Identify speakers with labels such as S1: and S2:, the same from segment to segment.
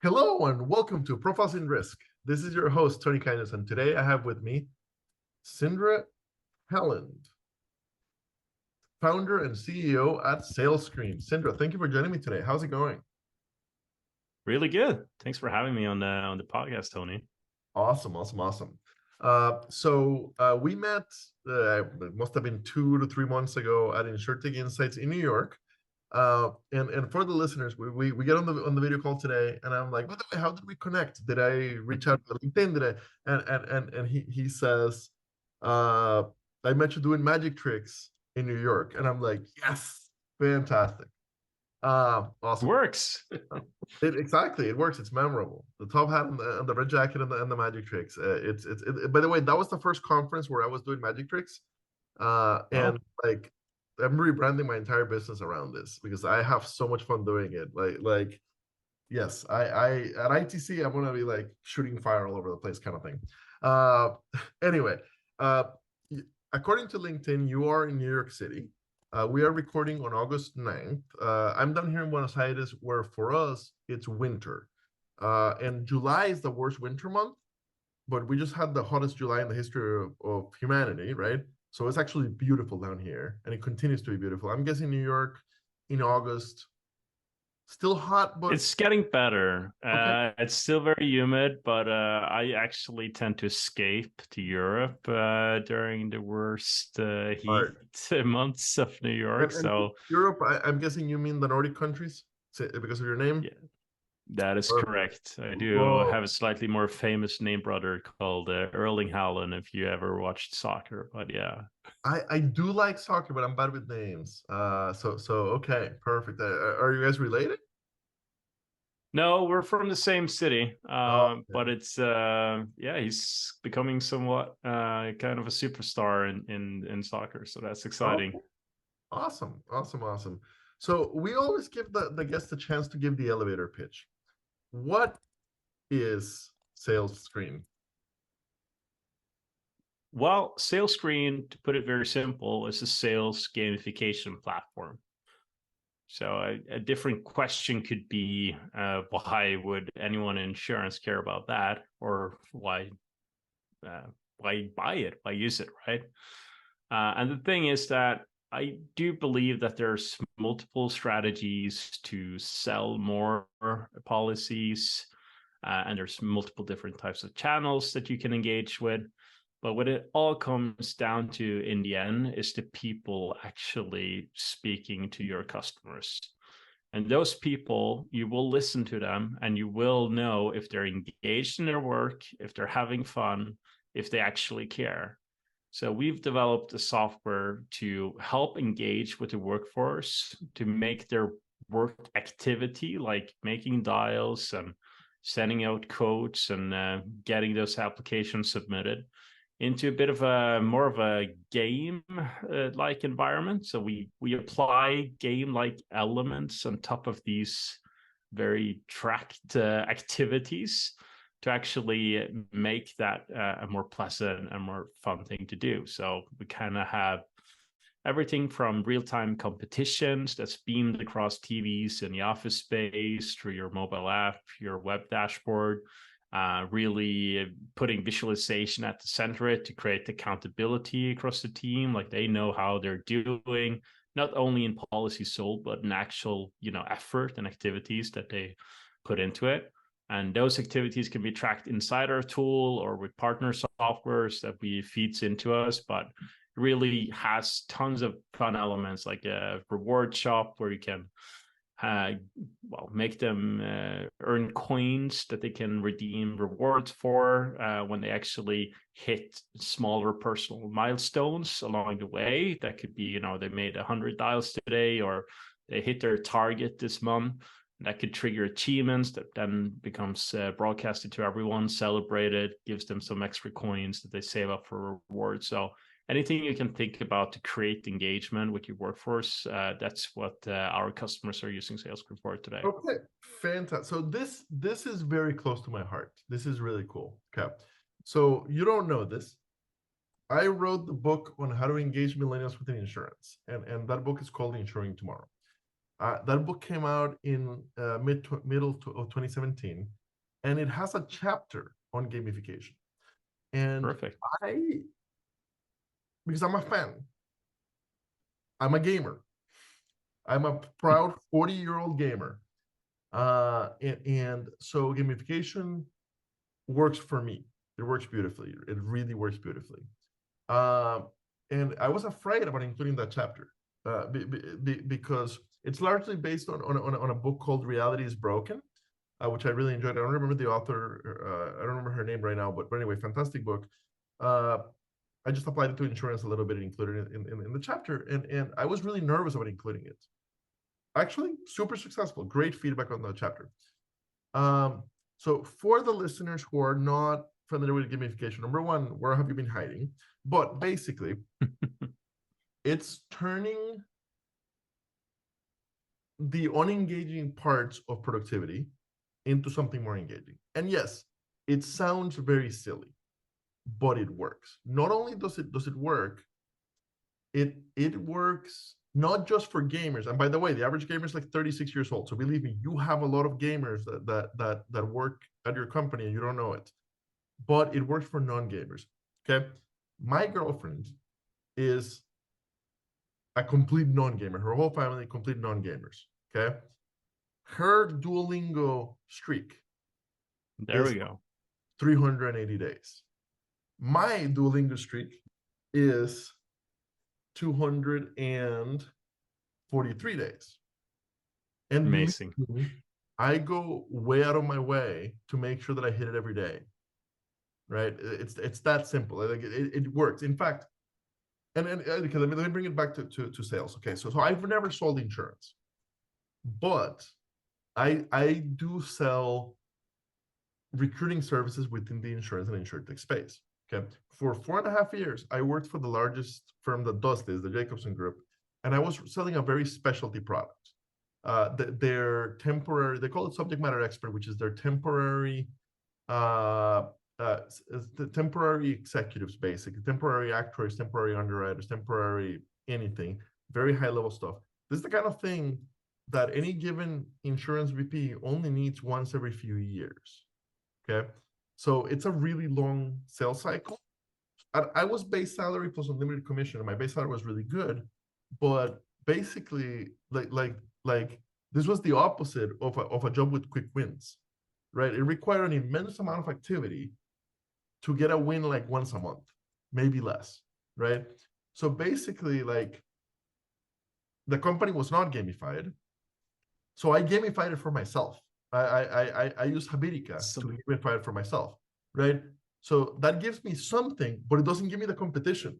S1: Hello and welcome to Profiles in Risk. This is your host, Tony Kindness, and today I have with me Sindre Halaal, founder and CEO at SalesScreen. Sindre, thank you for joining me today. How's it going?
S2: Really good. Thanks for having me on the podcast, Tony.
S1: Awesome. We met, it must have been 2 to 3 months ago at InsurTech Insights in New York. And for the listeners, we get on the video call today, and I'm like, by the way, how did we connect? Did I reach out to LinkedIn? Did I? And he says, I met you doing magic tricks in New York, and I'm like, yes, fantastic. Awesome.
S2: Works.
S1: Exactly, it works. It's memorable. The top hat and the red jacket and the magic tricks. By the way, that was the first conference where I was doing magic tricks, and like I'm rebranding my entire business around this because I have so much fun doing it. Yes, I at ITC I'm gonna be like shooting fire all over the place, kind of thing. Anyway, according to LinkedIn, you are in New York City. We are recording on August 9th. I'm down here in Buenos Aires, where for us, it's winter. And July is the worst winter month, but we just had the hottest July in the history of humanity, right? So it's actually beautiful down here, and it continues to be beautiful. I'm guessing New York in August, still hot, but
S2: it's getting better.
S1: Okay.
S2: It's still very humid, but I actually tend to escape to Europe during the worst heat months of New York.
S1: And Europe, I'm guessing you mean the Nordic countries because of your name?
S2: Yeah, that is correct. I do have a slightly more famous name brother called Erling Haaland, if you ever watched soccer. But yeah,
S1: I do like soccer, but I'm bad with names. So okay, perfect. Are you guys related?
S2: No, we're from the same city, but it's he's becoming somewhat kind of a superstar in soccer, so that's exciting.
S1: Okay. Awesome. So we always give the guests a chance to give the elevator pitch. What is SalesScreen?
S2: Well, SalesScreen, to put it very simple, is a sales gamification platform. So a different question could be, why would anyone in insurance care about that? Or why buy it? Why use it, right? And the thing is that I do believe that there's multiple strategies to sell more policies, and there's multiple different types of channels that you can engage with. But what it all comes down to in the end is the people actually speaking to your customers. And those people, you will listen to them and you will know if they're engaged in their work, if they're having fun, if they actually care. So we've developed a software to help engage with the workforce, to make their work activity, like making dials and sending out codes and getting those applications submitted, into a bit of a more of a game like environment. So we apply game like elements on top of these very tracked activities to actually make that a more pleasant and more fun thing to do. So we kind of have everything from real-time competitions that's beamed across TVs in the office space, through your mobile app, your web dashboard, really putting visualization at the center of it to create accountability across the team. Like they know how they're doing, not only in policy sold, but in actual, effort and activities that they put into it. And those activities can be tracked inside our tool or with partner softwares that we feeds into us, but it really has tons of fun elements, like a reward shop where you can make them earn coins that they can redeem rewards for when they actually hit smaller personal milestones along the way. That could be, they made 100 dials today, or they hit their target this month. That could trigger achievements that then becomes broadcasted to everyone, celebrated, gives them some extra coins that they save up for rewards. So anything you can think about to create engagement with your workforce, that's what our customers are using SalesScreen for today.
S1: Okay, fantastic. So this is very close to my heart. This is really cool. Okay, so you don't know this. I wrote the book on how to engage millennials within insurance, and that book is called Insuring Tomorrow. That book came out in middle of 2017, and it has a chapter on gamification. And
S2: Perfect.
S1: because I'm a fan, I'm a gamer. I'm a proud 40-year-old gamer. And so gamification works for me. It works beautifully. It really works beautifully. And I was afraid about including that chapter because it's largely based on a book called Reality is Broken, which I really enjoyed. I don't remember the author. I don't remember her name right now, but anyway, fantastic book. I just applied it to insurance a little bit and included it in the chapter. And I was really nervous about including it. Actually, super successful. Great feedback on the chapter. So for the listeners who are not familiar with gamification, number one, where have you been hiding? But basically, it's turning the unengaging parts of productivity into something more engaging. And yes, it sounds very silly, but it works. Not only does it work, it works not just for gamers. And by the way, the average gamer is like 36 years old. So believe me, you have a lot of gamers that work at your company and you don't know it. But it works for non-gamers. Okay. My girlfriend is a complete non-gamer. Her whole family, complete non-gamers. Okay. Her Duolingo streak
S2: There
S1: is
S2: we go.
S1: 380 days. My Duolingo streak is 243 days. And believe
S2: Amazing.
S1: me, I go way out of my way to make sure that I hit it every day. Right? It's that simple. Like it works. In fact, and okay, let me bring it back to sales. Okay, so I've never sold insurance, but I do sell recruiting services within the insurance and insurtech space. Okay, for 4.5 years, I worked for the largest firm that does this, the Jacobson Group, and I was selling a very specialty product. Their temporary, they call it subject matter expert, which is their temporary the temporary executives, basically temporary actuaries, temporary underwriters, temporary anything, very high level stuff. This is the kind of thing that any given insurance VP only needs once every few years. Okay, so it's a really long sales cycle. I was base salary plus unlimited commission, and my base salary was really good, but basically, like this was the opposite of a job with quick wins, right? It required an immense amount of activity to get a win like once a month, maybe less, right? So basically, like the company was not gamified, so I gamified it for myself. I use Habitica to gamify it for myself, right? So that gives me something, but it doesn't give me the competition,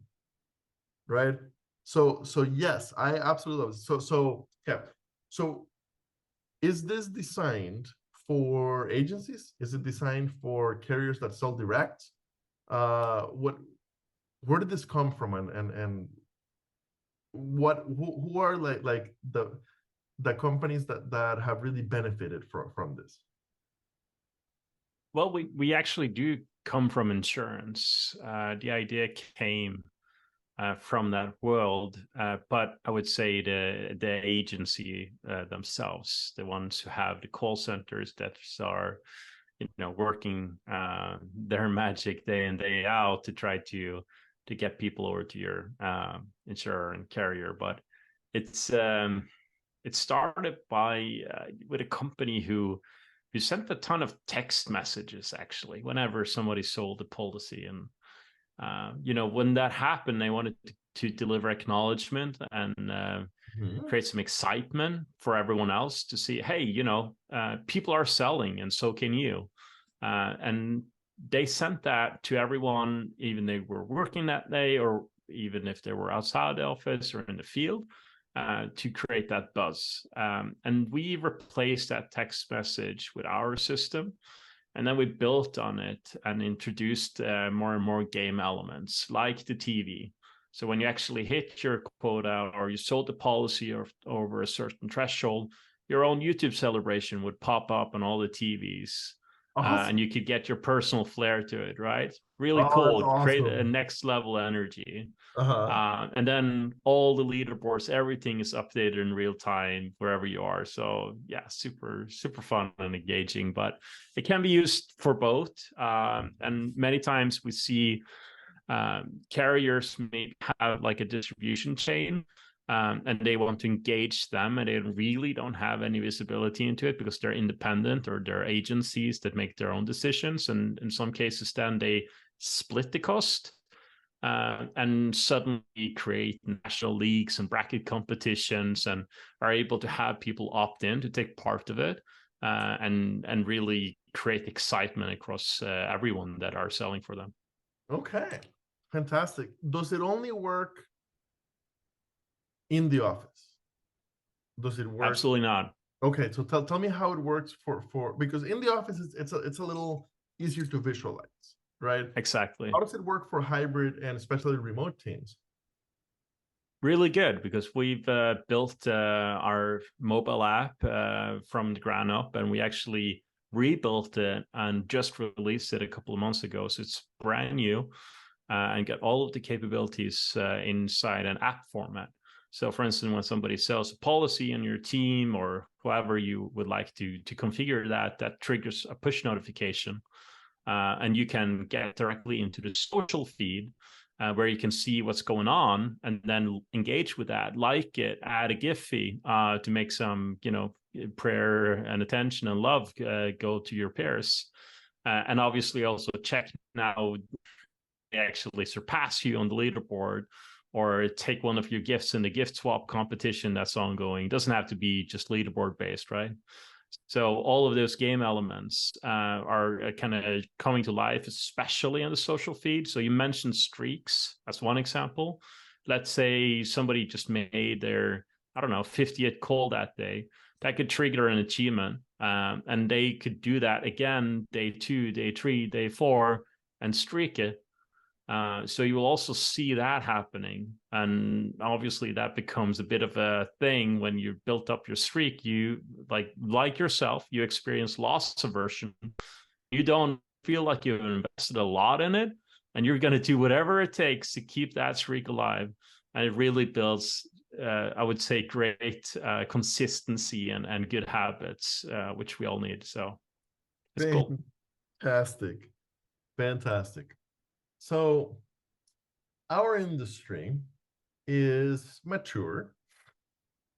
S1: right? So yes, I absolutely love it. So yeah. So is this designed for agencies? Is it designed for carriers that sell direct? Where did this come from, and who are like the companies that have really benefited from this?
S2: Well, we actually do come from insurance. The idea came from that world, but I would say the agency themselves, the ones who have the call centers that are, working their magic day in day out to try to get people over to your insurer and carrier. But it's it started by with a company who sent a ton of text messages actually whenever somebody sold a policy. And when that happened, they wanted to deliver acknowledgement and create some excitement for everyone else to see, hey, people are selling and so can you. And they sent that to everyone, even they were working that day or even if they were outside the office or in the field, to create that buzz. And we replaced that text message with our system. And then we built on it and introduced more and more game elements like the TV. So when you actually hit your quota or you sold the policy over a certain threshold, your own YouTube celebration would pop up on all the TVs.
S1: Awesome.
S2: And you could get your personal flair to it, right? Really
S1: Oh, that's
S2: cool. Create a
S1: awesome.
S2: next level energy.
S1: Uh-huh.
S2: And then all the leaderboards, everything is updated in real time wherever you are. So yeah, super fun and engaging. But it can be used for both. And many times we see carriers may have like a distribution chain, and they want to engage them, and they really don't have any visibility into it because they're independent or they're agencies that make their own decisions. And in some cases, then they split the cost and suddenly create national leagues and bracket competitions and are able to have people opt in to take part of it, and really create excitement across everyone that are selling for them.
S1: Okay. Fantastic. Does it only work in the office? Does it work?
S2: Absolutely not.
S1: Okay, so tell me how it works for because in the office it's a little easier to visualize, right?
S2: Exactly.
S1: How does it work for hybrid and especially remote teams?
S2: Really good, because we've built our mobile app from the ground up, and we actually rebuilt it and just released it a couple of months ago. So it's brand new, and get all of the capabilities inside an app format. So for instance, when somebody sells a policy on your team or whoever you would like to configure that triggers a push notification. And you can get directly into the social feed where you can see what's going on and then engage with that, like it, add a GIF fee to make some, prayer and attention and love go to your peers. And obviously also check now they actually surpass you on the leaderboard, or take one of your gifts in the gift swap competition that's ongoing. It doesn't have to be just leaderboard based, right? So all of those game elements are kind of coming to life, especially on the social feed. So you mentioned streaks. That's one example. Let's say somebody just made their, I don't know, 50th call that day. That could trigger an achievement. And they could do that again, day 2, day 3, day 4, and streak it. So you will also see that happening. And obviously that becomes a bit of a thing when you've built up your streak. You like yourself, you experience loss aversion. You don't feel like you've invested a lot in it, and you're going to do whatever it takes to keep that streak alive. And it really builds, I would say, great consistency and good habits, which we all need. So it's cool.
S1: Fantastic. Fantastic. So our industry is mature.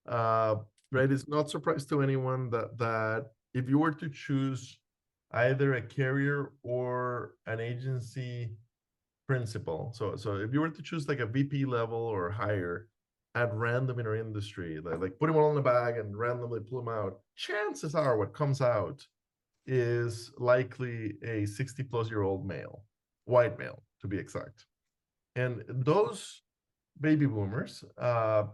S1: Uh, right? It's not surprise to anyone that if you were to choose either a carrier or an agency principal, so if you were to choose like a VP level or higher at random in our industry, like put them all in a bag and randomly pull them out, chances are what comes out is likely a 60-plus-year-old male, white male to be exact. And those baby boomers are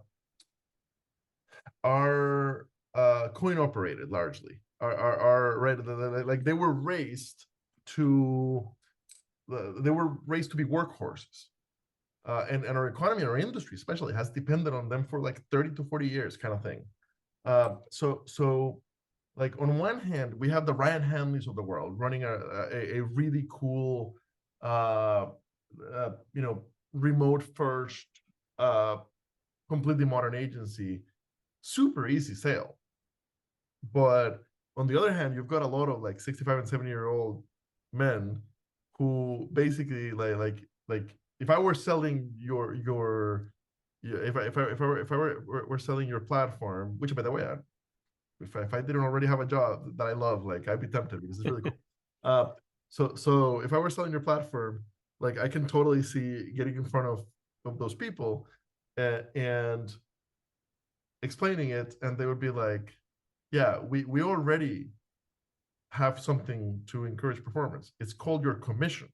S1: coin operated largely, are right, like they were raised to be workhorses. And our economy, our industry especially, has depended on them for like 30 to 40 years kind of thing. So like on one hand, we have the Ryan Hanleys of the world running a really cool, remote first, completely modern agency, super easy sale. But on the other hand, you've got a lot of like 65 and 70-year-old men who basically like if I were selling if I were selling your platform, which by the way, if I didn't already have a job that I love, like I'd be tempted because it's really cool. So if I were selling your platform, like I can totally see getting in front of those people and explaining it, and they would be like, yeah, we already have something to encourage performance. It's called your commission,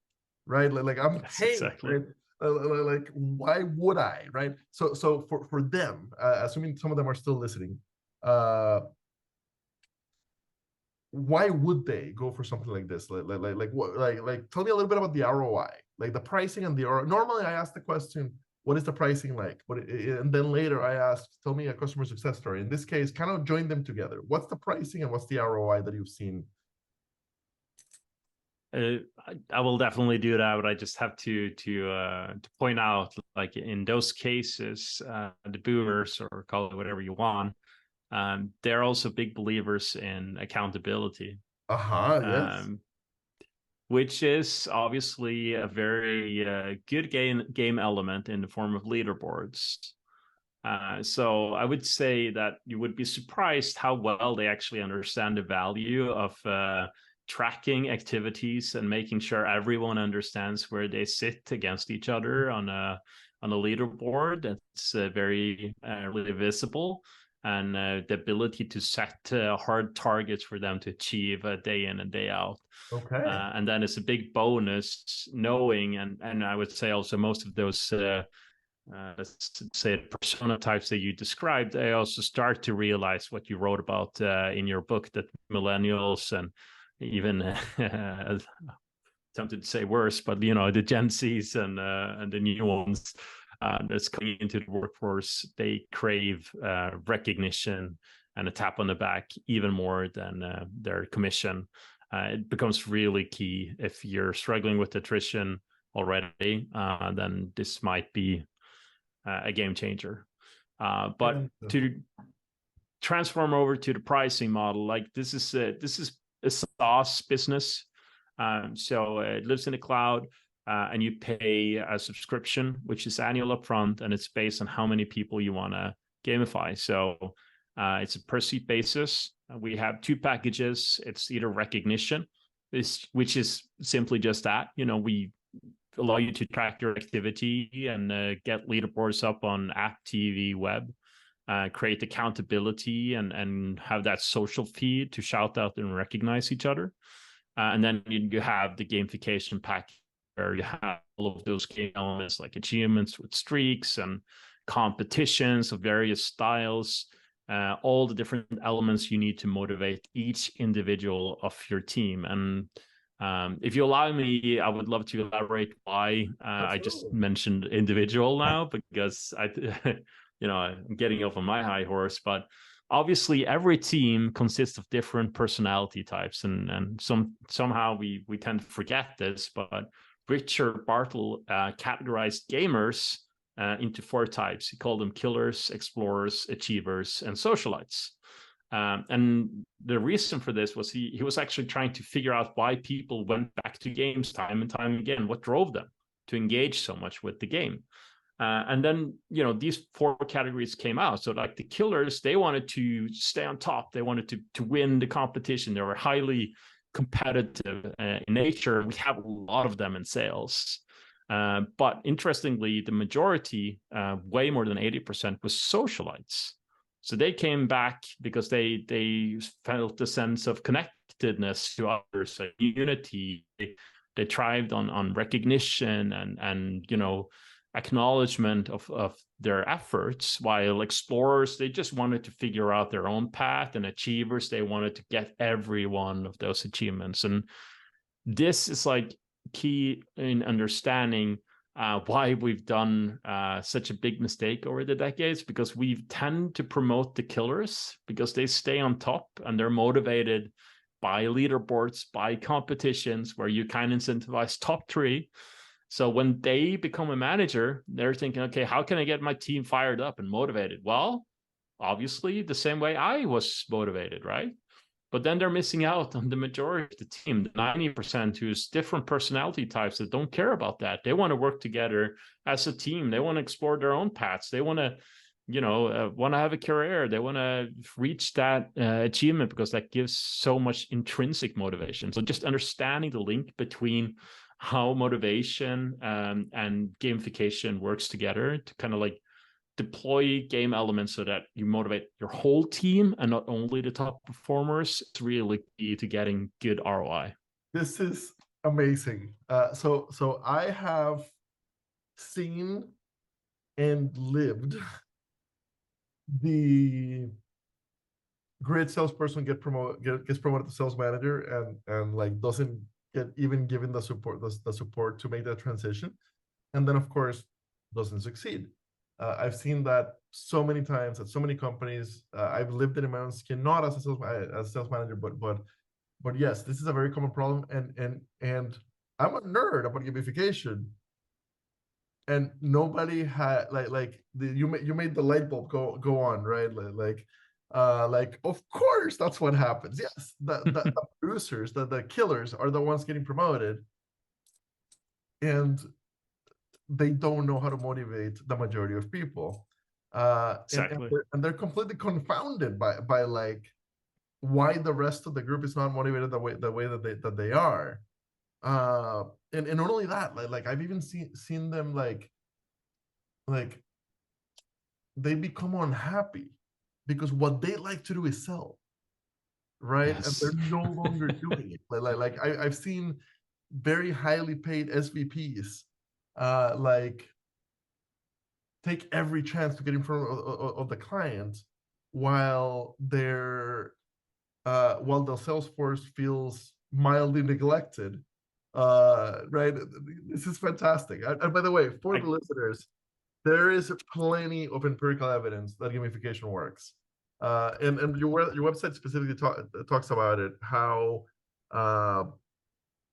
S1: right? Like I'm
S2: Yes,
S1: paying,
S2: exactly.
S1: right? Like why would I, right? So for them, assuming some of them are still listening, why would they go for something like this? Like what? Like tell me a little bit about the ROI, like the pricing and the ROI. Normally, I ask the question, "What is the pricing like?" And then later I ask, "Tell me a customer success story." In this case, kind of join them together. What's the pricing and what's the ROI that you've seen?
S2: I will definitely do that, but I just have to point out, like in those cases, the boomers, or call it whatever you want, they're also big believers in accountability,
S1: Yes.
S2: which is obviously a very good game element in the form of leaderboards. So I would say that you would be surprised how well they actually understand the value of tracking activities and making sure everyone understands where they sit against each other on a leaderboard. That's very really visible, and the ability to set hard targets for them to achieve day in and day out.
S1: Okay.
S2: And then it's a big bonus knowing, and I would say also most of those let's say persona types that you described, I also start to realize what you wrote about in your book, that millennials and even tempted to say worse, but you know, the Gen Zs and the new ones that's coming into the workforce, they crave recognition and a tap on the back even more than their commission. It becomes really key. If you're struggling with attrition already, then this might be a game changer. But to transform over to the pricing model, like this is a SaaS business, so it lives in the cloud, and you pay a subscription, which is annual upfront, and it's based on how many people you want to gamify. So it's a per seat basis. We have two packages. It's either recognition, which is simply just that. You know, we allow you to track your activity and get leaderboards up on app, TV, web, create accountability, and have that social feed to shout out and recognize each other. And then you have the gamification pack, where you have all of those game elements like achievements with streaks and competitions of various styles, all the different elements you need to motivate each individual of your team. And if you allow me, I would love to elaborate why I just mentioned individual now, because you know, I'm getting off on my high horse. But obviously, every team consists of different personality types, and somehow we tend to forget this. But Richard Bartle categorized gamers into 4 types. He called them killers, explorers, achievers, and socialites. And the reason for this was he was actually trying to figure out why people went back to games time and time again, what drove them to engage so much with the game. And then, you know, these 4 categories came out. So like the killers, they wanted to stay on top. They wanted to win the competition. They were highly competitive in nature. We have a lot of them in sales. But interestingly, the majority, way more than 80%, was socialites. So they came back because they felt a sense of connectedness to others, like unity. They thrived on recognition and you know, acknowledgement of their efforts, while explorers, they just wanted to figure out their own path, and achievers, they wanted to get every one of those achievements. And this is like key in understanding why we've done such a big mistake over the decades, because we tend to promote the killers because they stay on top and they're motivated by leaderboards, by competitions where you kind of incentivize top 3. So when they become a manager, they're thinking, okay, how can I get my team fired up and motivated? Well, obviously the same way I was motivated, right? But then they're missing out on the majority of the team, the 90%, who's different personality types that don't care about that. They want to work together as a team. They want to explore their own paths. They want to, you know, want to have a career. They want to reach that achievement because that gives so much intrinsic motivation. So just understanding the link between how motivation and gamification works together to kind of like deploy game elements so that you motivate your whole team and not only the top performers, is really key to getting good ROI.
S1: This is amazing. So I have seen and lived the great salesperson gets promoted to sales manager and like doesn't get even given the support to make that transition, and then of course doesn't succeed. I've seen that so many times at so many companies. I've lived it in my own skin, not as a sales manager, but but yes, this is a very common problem, and I'm a nerd about gamification, and nobody had you made the light bulb go on, right? Like of course that's what happens. Yes, the producers, the killers are the ones getting promoted, and they don't know how to motivate the majority of people.
S2: Exactly.
S1: And they're completely confounded by like why the rest of the group is not motivated the way that they are. uh and not only that, like I've even seen them like they become unhappy because what they like to do is sell, right? And they're
S2: Yes.
S1: no longer doing it. I've seen very highly paid SVPs like take every chance to get in front of the client while while the sales force feels mildly neglected. Right? This is fantastic. And by the way, for the
S2: I
S1: listeners, there is plenty of empirical evidence that gamification works. And your website specifically talks about it, how uh,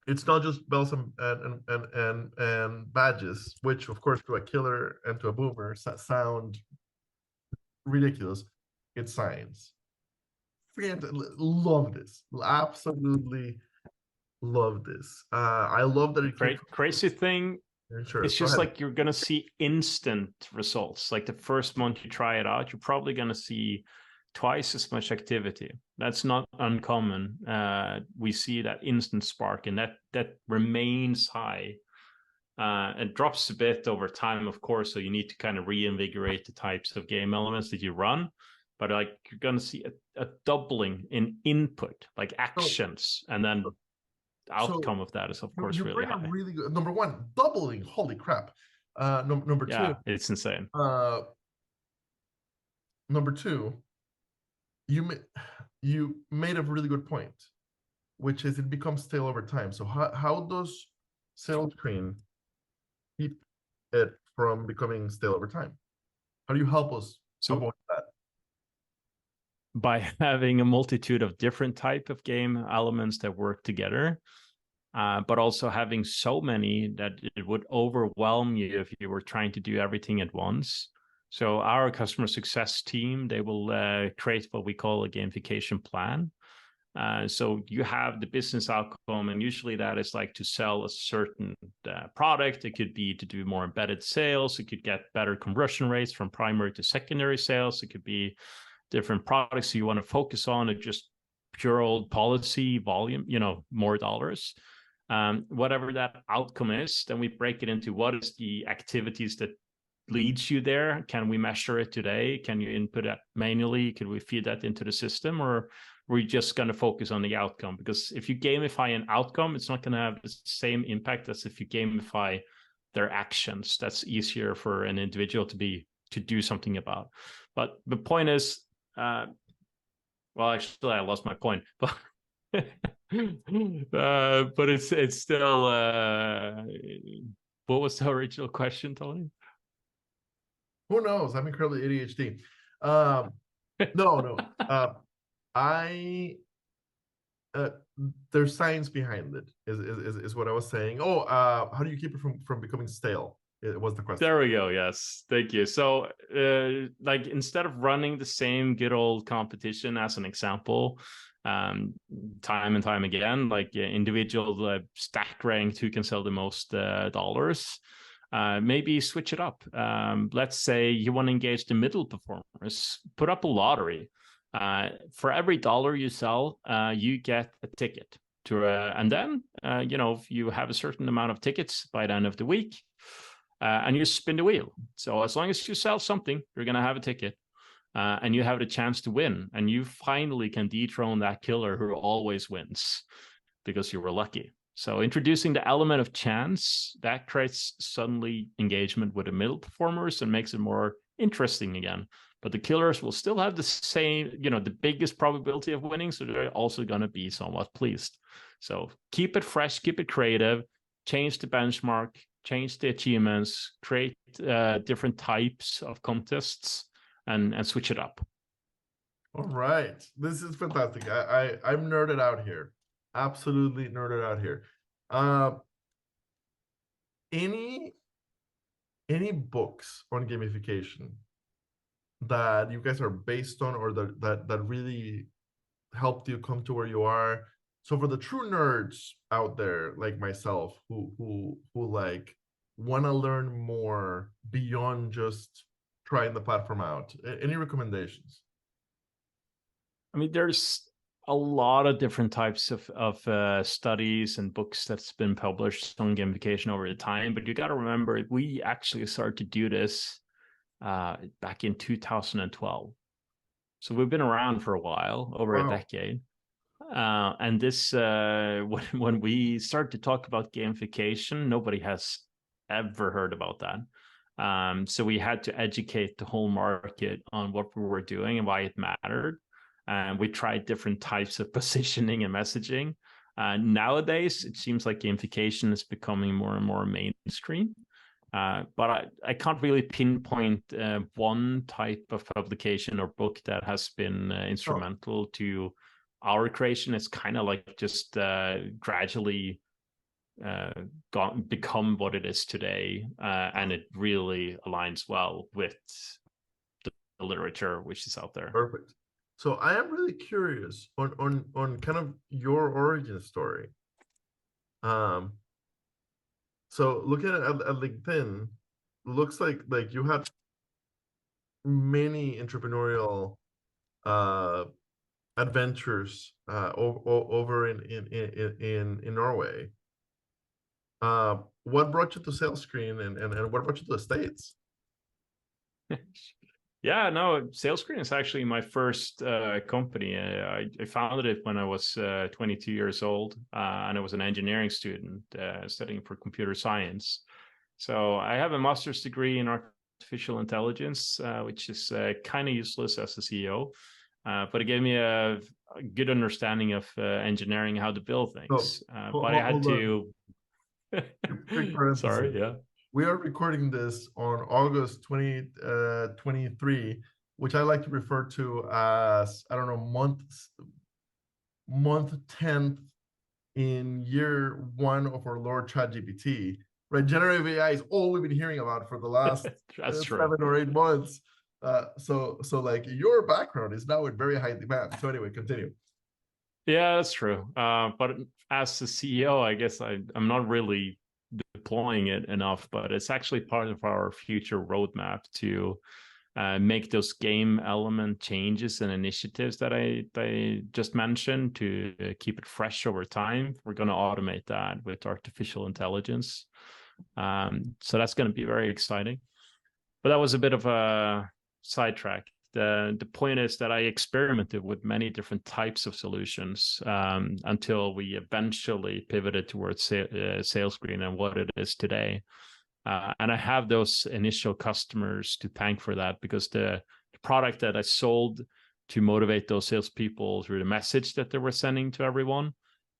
S1: it's not just bells and badges, which of course to a killer and to a boomer sound ridiculous. It's science. Love this. Absolutely love this. I love that it came
S2: crazy thing,
S1: from insurance.
S2: it's
S1: Go
S2: just
S1: ahead.
S2: like you're gonna see instant results. Like the first month you try it out, you're probably gonna see twice as much activity. That's not uncommon. We see that instant spark, and that remains high. It drops a bit over time, of course, so you need to kind of reinvigorate the types of game elements that you run. But like you're going to see a doubling in input, like
S1: So,
S2: actions, and then the
S1: so
S2: outcome of that is, of
S1: you,
S2: course,
S1: you
S2: really
S1: bring up
S2: high.
S1: really good. Number one, doubling. Holy crap. Number two.
S2: Yeah, it's insane.
S1: Uh, Number two. You you made a really good point, which is it becomes stale over time. So how does SalesScreen keep it from becoming stale over time? How do you help us
S2: So
S1: avoid that?
S2: by having a multitude of different type of game elements that work together, but also having so many that it would overwhelm you if you were trying to do everything at once. So our customer success team, they will create what we call a gamification plan. So you have the business outcome, and usually that is like to sell a certain product. It could be to do more embedded sales. It could get better conversion rates from primary to secondary sales. It could be different products you want to focus on, or just pure old policy volume, more dollars. Whatever that outcome is, then we break it into what is the activities that leads you there. Can we measure it today? Can you input it manually? Can we feed that into the system? Or we're just going to focus on the outcome? Because if you gamify an outcome, it's not going to have the same impact as if you gamify their actions. That's easier for an individual to do something about. But the point is, well, actually, I lost my point, but but it's still. What was the original question, Tony?
S1: Who knows? I'm incredibly ADHD. No. I uh, there's science behind it. Is what I was saying. Oh, how do you keep it from becoming stale? It was the question.
S2: There we go. Yes, thank you. So, like instead of running the same good old competition as an example, time and time again, like individual stack ranked who can sell the most dollars. Maybe switch it up. Let's say you want to engage the middle performers. Put up a lottery. For every dollar you sell, you get a ticket to, and then if you have a certain amount of tickets by the end of the week, and you spin the wheel. So as long as you sell something, you're going to have a ticket, and you have the chance to win. And you finally can dethrone that killer who always wins because you were lucky. So introducing the element of chance, that creates suddenly engagement with the middle performers and makes it more interesting again. But the killers will still have the same, the biggest probability of winning. So they're also going to be somewhat pleased. So keep it fresh, keep it creative, change the benchmark, change the achievements, create different types of contests, and switch it up.
S1: All right, this is fantastic. I'm nerded out here. absolutely nerded out here. Uh, any books on gamification that you guys are based on, or that really helped you come to where you are? So for the true nerds out there like myself, who like want to learn more beyond just trying the platform out, any recommendations?
S2: I mean, there's a lot of different types of studies and books that's been published on gamification over the time, but you got to remember we actually started to do this back in 2012. So we've been around for a while, over a
S1: Wow.
S2: decade. And this, when we start to talk about gamification, nobody has ever heard about that. So we had to educate the whole market on what we were doing and why it mattered. And we tried different types of positioning and messaging. Nowadays, it seems like gamification is becoming more and more mainstream. But I can't really pinpoint one type of publication or book that has been
S1: Oh,
S2: instrumental to our creation. It's kind of like just gradually become what it is today, and it really aligns well with the literature which is out there.
S1: perfect. So I am really curious on kind of your origin story. Um, so looking at LinkedIn, looks like you had many entrepreneurial uh adventures over in Norway. What brought you to SalesScreen, and what brought you to the States?
S2: Yeah, no, SalesScreen is actually my first company. I founded it when I was 22 years old, and I was an engineering student studying for computer science. So I have a master's degree in artificial intelligence, which is kind of useless as a CEO, but it gave me a good understanding of engineering, how to build
S1: So
S2: things. But I had
S1: hold on,
S2: to.
S1: quick parenthesis.
S2: Sorry, yeah.
S1: We are recording this on August 2023, which I like to refer to as, I don't know, month 10th in year one of our Lord ChatGPT. Right, generative AI is all we've been hearing about for the last
S2: That's true.
S1: 7 or 8 months. So like your background is now in very high demand. So anyway, continue.
S2: Yeah, that's true. But as the CEO, I guess I'm not really deploying it enough, but it's actually part of our future roadmap to make those game element changes and initiatives that I just mentioned to keep it fresh over time. We're going to automate that with artificial intelligence. So that's going to be very exciting. But that was a bit of a sidetrack. The point is that I experimented with many different types of solutions until we eventually pivoted towards SalesScreen and what it is today. And I have those initial customers to thank for that, because the product that I sold to motivate those salespeople through the message that they were sending to everyone,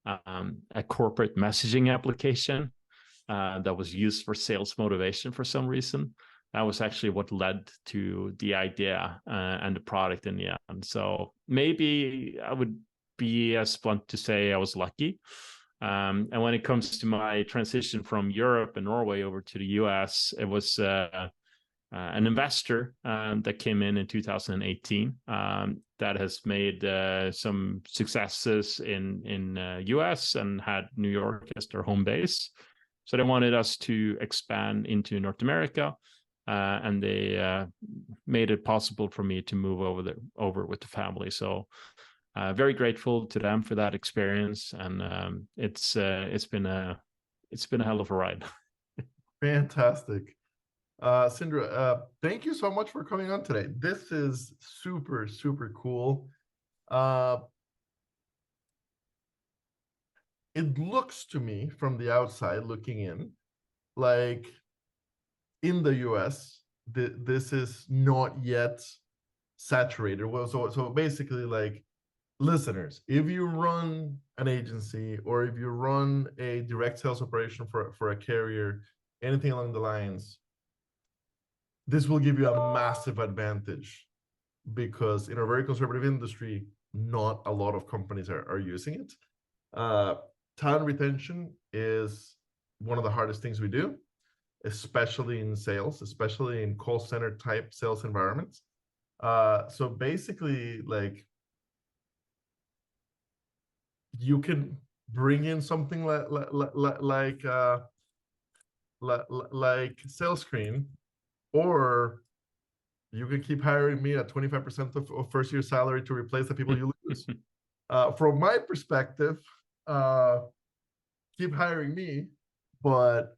S2: a corporate messaging application that was used for sales motivation for some reason. That was actually what led to the idea and the product in the end. So maybe I would be as blunt to say I was lucky. And when it comes to my transition from Europe and Norway over to the US, it was an investor that came in 2018 that has made some successes in US and had New York as their home base. So they wanted us to expand into North America, and they made it possible for me to move over with the family. So very grateful to them for that experience, and it's been a hell of a ride.
S1: Fantastic. Sindre, thank you so much for coming on today. This is super, super cool. It looks to me from the outside looking in, like in the US, this is not yet saturated. Well, so basically, like, listeners, if you run an agency or if you run a direct sales operation for a carrier, anything along the lines, this will give you a massive advantage, because in a very conservative industry, not a lot of companies are using it. Uh, Talent retention is one of the hardest things we do, especially in sales, especially in call center type sales environments. So basically, like, you can bring in something like SalesScreen, or you can keep hiring me at 25% of first year salary to replace the people you lose. From my perspective, keep hiring me, but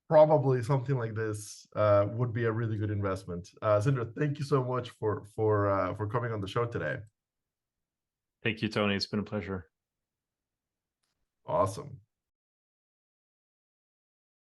S1: probably something like this would be a really good investment. Sindre, thank you so much for coming on the show today.
S2: Thank you, Tony. It's been a pleasure.
S1: Awesome.